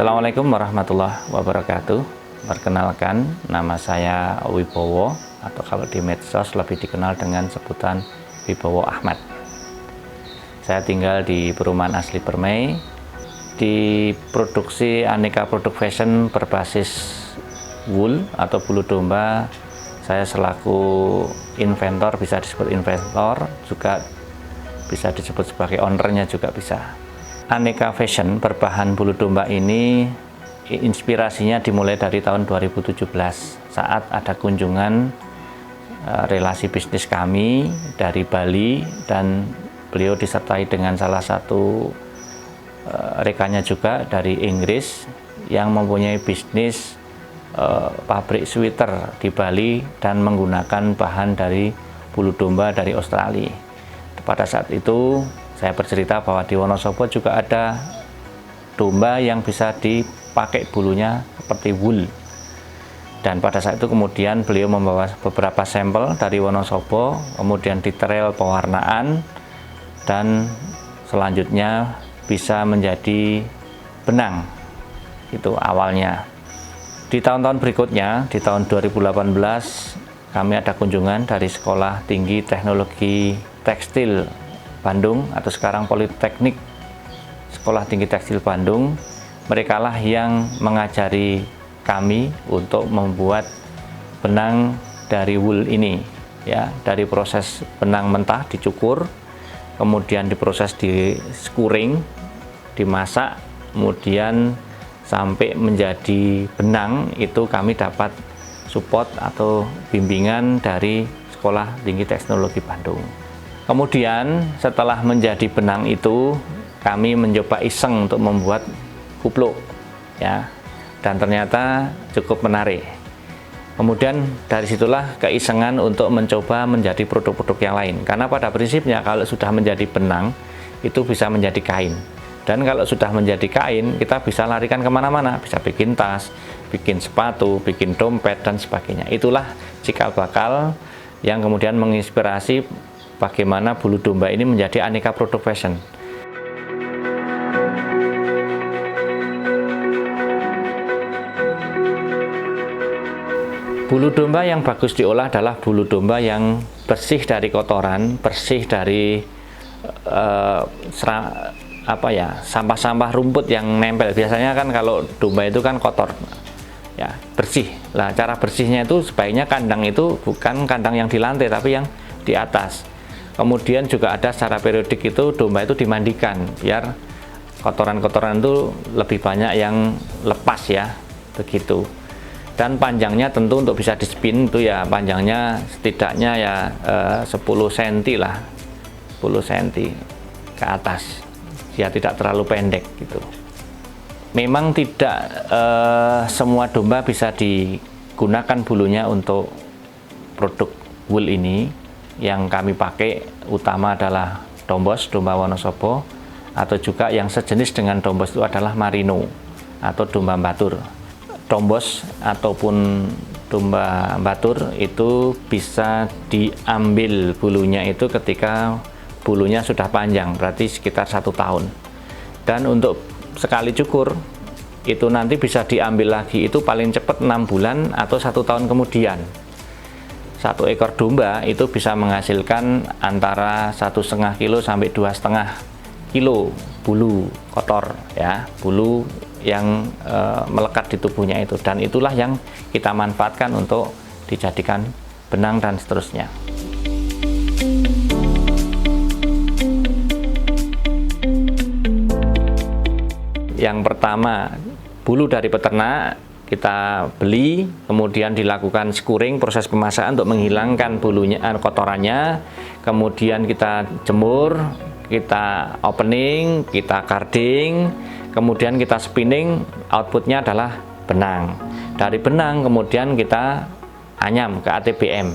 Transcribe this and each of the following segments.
Assalamualaikum warahmatullahi wabarakatuh. Perkenalkan, nama saya Wibowo, atau kalau di medsos lebih dikenal dengan sebutan Wibowo Ahmad. Saya tinggal di perumahan asli Permai, di produksi aneka produk fashion berbasis wool atau bulu domba. Saya selaku inventor, bisa disebut inventor, juga bisa disebut sebagai ownernya juga bisa. Aneka fashion berbahan bulu domba ini inspirasinya dimulai dari tahun 2017 saat ada kunjungan relasi bisnis kami dari Bali, dan beliau disertai dengan salah satu rekannya juga dari Inggris yang mempunyai bisnis pabrik sweater di Bali dan menggunakan bahan dari bulu domba dari Australia. Pada saat itu saya bercerita bahwa di Wonosobo juga ada domba yang bisa dipakai bulunya seperti wool. Dan pada saat itu kemudian beliau membawa beberapa sampel dari Wonosobo, kemudian diterel pewarnaan, dan selanjutnya bisa menjadi benang. Itu awalnya. Di tahun-tahun berikutnya, di tahun 2018, kami ada kunjungan dari Sekolah Tinggi Teknologi Tekstil Bandung, atau sekarang Politeknik Sekolah Tinggi Tekstil Bandung. Mereka lah yang mengajari kami untuk membuat benang dari wool ini, ya, dari proses benang mentah dicukur, kemudian diproses di skuring, dimasak, kemudian sampai menjadi benang. Itu kami dapat support atau bimbingan dari Sekolah Tinggi Teknologi Bandung. Kemudian setelah menjadi benang itu, kami mencoba iseng untuk membuat kupluk, ya, dan ternyata cukup menarik. Kemudian dari situlah keisengan untuk mencoba menjadi produk-produk yang lain, karena pada prinsipnya kalau sudah menjadi benang itu bisa menjadi kain, dan kalau sudah menjadi kain kita bisa larikan kemana-mana, bisa bikin tas, bikin sepatu, bikin dompet, dan sebagainya. Itulah cikal bakal yang kemudian menginspirasi bagaimana bulu domba ini menjadi aneka produk fashion. Bulu domba yang bagus diolah adalah bulu domba yang bersih dari kotoran, bersih dari sampah-sampah rumput yang nempel. Biasanya kan kalau domba itu kan kotor, ya, bersih. Nah, cara bersihnya itu sebaiknya kandang itu bukan kandang yang di lantai, tapi yang di atas. Kemudian juga ada secara periodik itu domba itu dimandikan biar kotoran-kotoran itu lebih banyak yang lepas, ya, begitu. Dan panjangnya tentu untuk bisa dispin itu ya panjangnya setidaknya ya 10 cm lah, 10 cm ke atas, ya, tidak terlalu pendek gitu. Memang tidak semua domba bisa digunakan bulunya untuk produk wool ini. Yang kami pakai utama adalah dombos, domba Wonosobo, atau juga yang sejenis dengan dombos itu adalah Marino atau domba Batur. Dombos ataupun domba Batur itu bisa diambil bulunya itu ketika bulunya sudah panjang, berarti sekitar 1 tahun. Dan untuk sekali cukur itu nanti bisa diambil lagi itu paling cepat 6 bulan atau 1 tahun kemudian. 1 ekor domba itu bisa menghasilkan antara 1,5 kilo sampai 2,5 kilo bulu kotor, ya, bulu yang melekat di tubuhnya itu, dan itulah yang kita manfaatkan untuk dijadikan benang dan seterusnya. Yang pertama, bulu dari peternak kita beli, kemudian dilakukan skuring, proses pemasakan untuk menghilangkan bulunya, kotorannya, kemudian kita jemur, kita opening, kita carding, kemudian kita spinning, outputnya adalah benang. Dari benang kemudian kita anyam ke ATBM,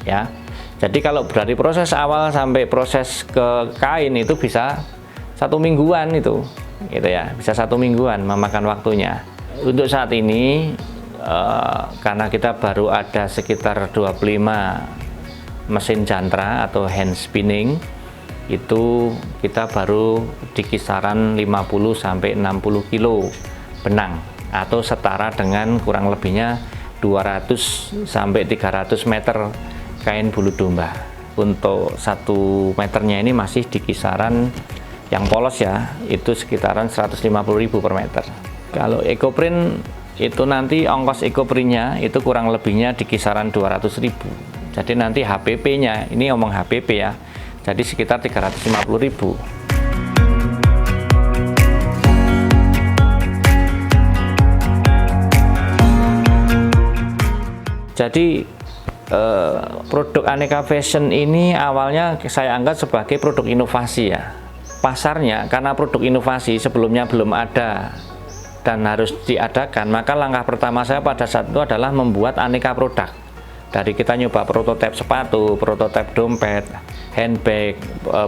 ya. Jadi kalau dari proses awal sampai proses ke kain itu bisa 1 mingguan itu, gitu ya, bisa 1 mingguan memakan waktunya. Untuk saat ini karena kita baru ada sekitar 25 mesin jantra atau hand spinning, itu kita baru di kisaran 50 sampai 60 kilo benang atau setara dengan kurang lebihnya 200 sampai 300 meter kain bulu domba. Untuk 1 meternya ini masih di kisaran yang polos ya, itu sekitaran 150.000 per meter. Kalau ekoprint itu nanti ongkos ekoprintnya itu kurang lebihnya di kisaran 200.000. Jadi nanti HPP-nya, ini ngomong HPP ya, jadi sekitar 350.000. Jadi produk Aneka Fashion ini awalnya saya anggap sebagai produk inovasi ya. Pasarnya karena produk inovasi sebelumnya belum ada dan harus diadakan, maka langkah pertama saya pada saat itu adalah membuat aneka produk. Dari kita nyoba prototipe sepatu, prototipe dompet, handbag,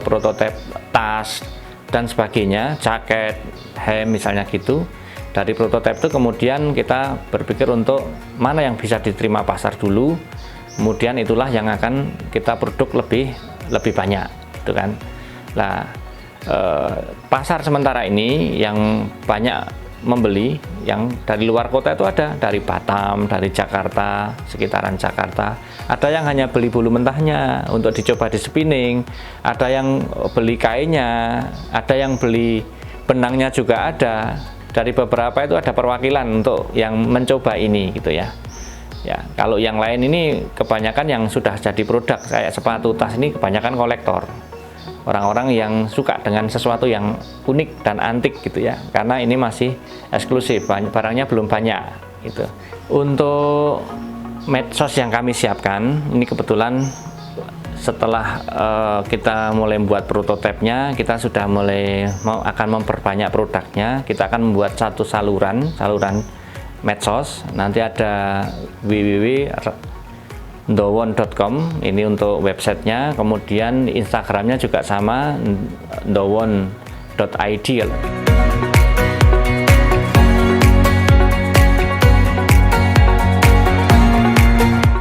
prototipe tas dan sebagainya, jaket, hem misalnya gitu. Dari prototipe itu kemudian kita berpikir untuk mana yang bisa diterima pasar dulu, kemudian itulah yang akan kita produk lebih banyak, gitu kan. Nah, pasar sementara ini yang banyak membeli yang dari luar kota itu ada dari Batam, dari Jakarta, sekitaran Jakarta. Ada yang hanya beli bulu mentahnya untuk dicoba di spinning, ada yang beli kainnya, ada yang beli benangnya juga ada. Dari beberapa itu ada perwakilan untuk yang mencoba ini gitu ya. Ya, kalau yang lain ini kebanyakan yang sudah jadi produk kayak sepatu, tas ini kebanyakan kolektor. Orang-orang yang suka dengan sesuatu yang unik dan antik gitu ya. Karena ini masih eksklusif, barangnya belum banyak gitu. Untuk medsos yang kami siapkan, ini kebetulan setelah kita mulai membuat prototipenya, kita sudah mulai akan memperbanyak produknya. Kita akan membuat satu saluran medsos. Nanti ada www.ndowon.com, ini untuk websitenya. Kemudian Instagramnya juga sama, ndowon.id.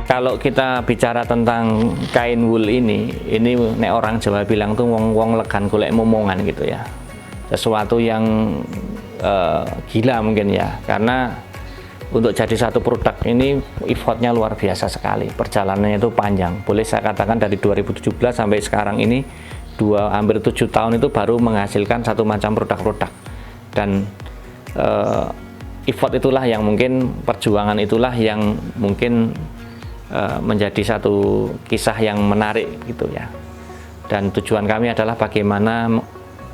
Kalau kita bicara tentang kain wool ini nek orang Jawa bilang tuh wong legan golek momongan gitu ya. Sesuatu yang gila mungkin ya, karena untuk jadi satu produk ini effortnya luar biasa sekali. Perjalanannya itu panjang. Boleh saya katakan dari 2017 sampai sekarang ini hampir 7 tahun itu baru menghasilkan satu macam produk-produk. Dan effort itulah yang mungkin, perjuangan itulah yang mungkin menjadi satu kisah yang menarik gitu ya. Dan tujuan kami adalah bagaimana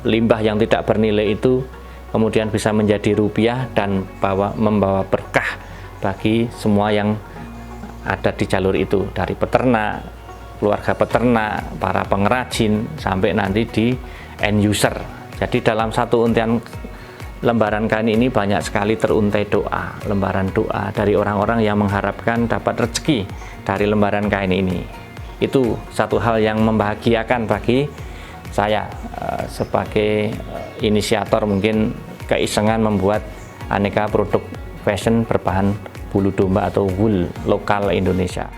limbah yang tidak bernilai itu kemudian bisa menjadi rupiah dan membawa berkah bagi semua yang ada di jalur itu, dari peternak, keluarga peternak, para pengrajin, sampai nanti di end user. Jadi dalam satu untian lembaran kain ini banyak sekali teruntai doa, lembaran doa dari orang-orang yang mengharapkan dapat rezeki dari lembaran kain ini. Itu satu hal yang membahagiakan bagi saya sebagai inisiator, mungkin keisengan membuat aneka produk fashion berbahan bulu domba atau wool lokal Indonesia.